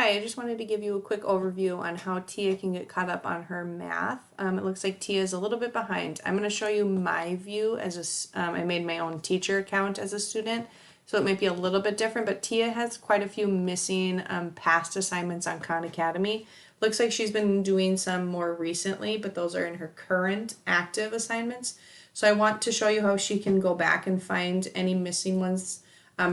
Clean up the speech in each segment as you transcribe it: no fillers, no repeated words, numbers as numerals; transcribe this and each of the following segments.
Hi, I just wanted to give you a quick overview on how Tia can get caught up on her math. It looks like Tia is a little bit behind. I'm going to show you my view as I made my own teacher account as a student, so it might be a little bit different, but Tia has quite a few missing past assignments on Khan Academy. Looks like she's been doing some more recently, but those are in her current active assignments. So I want to show you how she can go back and find any missing ones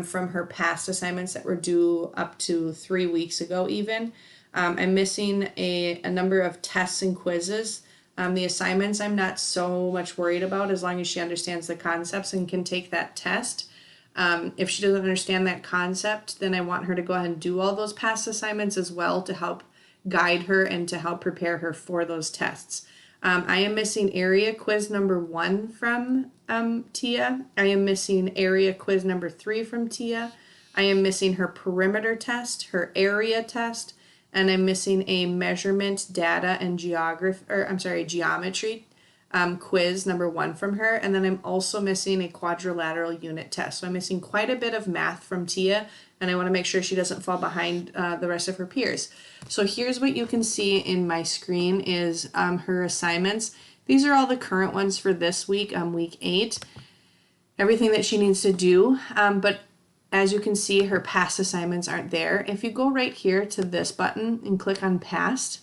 from her past assignments that were due up to 3 weeks ago even. I'm missing a number of tests and quizzes. The assignments I'm not so much worried about as long as she understands the concepts and can take that test. If she doesn't understand that concept, then I want her to go ahead and do all those past assignments as well to help guide her and to help prepare her for those tests. I am missing area quiz number 1 from Tia. I am missing area quiz number 3 from Tia. I am missing her perimeter test, her area test, and I'm missing a measurement, data, and geometry quiz number 1 from her. And then I'm also missing a quadrilateral unit test. So I'm missing quite a bit of math from Tia, and I want to make sure she doesn't fall behind the rest of her peers. So here's what you can see in my screen is her assignments. These are all the current ones for this week, week 8. Everything that she needs to do, but as you can see, her past assignments aren't there. If you go right here to this button and click on past,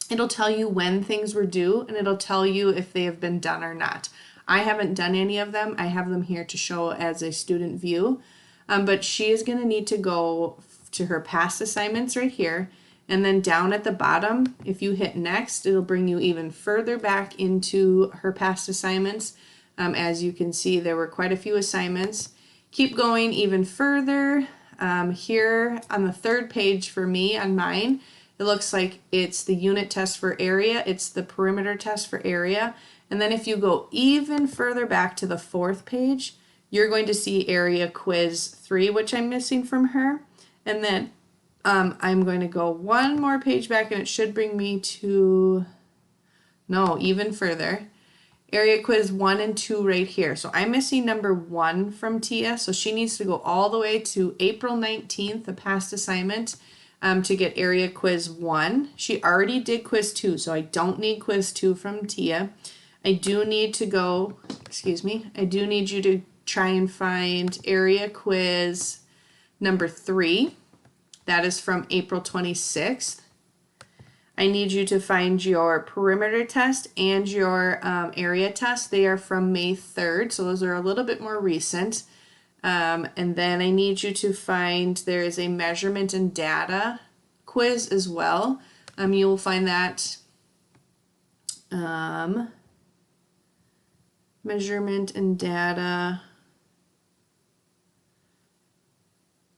it'll tell you when things were due and it'll tell you if they have been done or not. I haven't done any of them. I have them here to show as a student view, but she is going to need to go to her past assignments right here. And then down at the bottom, if you hit next, it'll bring you even further back into her past assignments. As you can see, there were quite a few assignments. Keep going even further. Here on the 3rd page for me on mine, it looks like it's the unit test for area. It's the perimeter test for area. And then if you go even further back to the 4th page, you're going to see area quiz 3, which I'm missing from her. And then I'm going to go one more page back and it should bring me to, no, even further. Area quiz 1 and 2 right here. So I'm missing number 1 from Tia. So she needs to go all the way to April 19th, the past assignment, to get area quiz 1. She already did quiz 2, so I don't need quiz 2 from Tia. I do need to go, I do need you to try and find area quiz number 3. That is from April 26th. I need you to find your perimeter test and your area test. They are from May 3rd, so those are a little bit more recent. And then I need you to find, there is a measurement and data quiz as well. You will find that measurement and data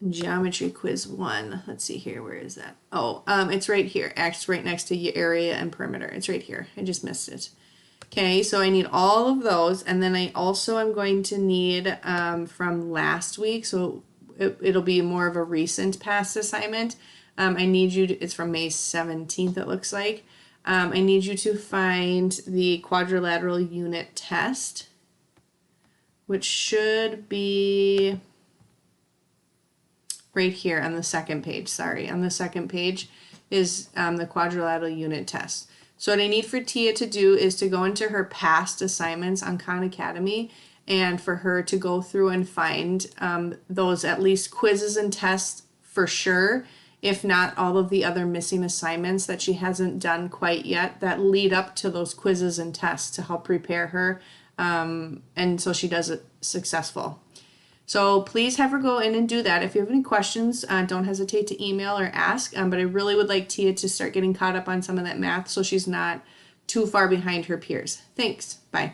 geometry quiz 1. Let's see here. Where is that? Oh, it's right here. It's right next to your area and perimeter. It's right here. I just missed it. Okay, so I need all of those, and then I also am going to need from last week, so it'll be more of a recent past assignment. I need you to, it's from May 17th it looks like. I need you to find the quadrilateral unit test, which should be right here on the 2nd page. Sorry, on the 2nd page is the quadrilateral unit test. So what I need for Tia to do is to go into her past assignments on Khan Academy and for her to go through and find those at least quizzes and tests for sure, if not all of the other missing assignments that she hasn't done quite yet that lead up to those quizzes and tests to help prepare her and so she does it successful. So please have her go in and do that. If you have any questions, don't hesitate to email or ask. But I really would like Tia to start getting caught up on some of that math so she's not too far behind her peers. Thanks. Bye.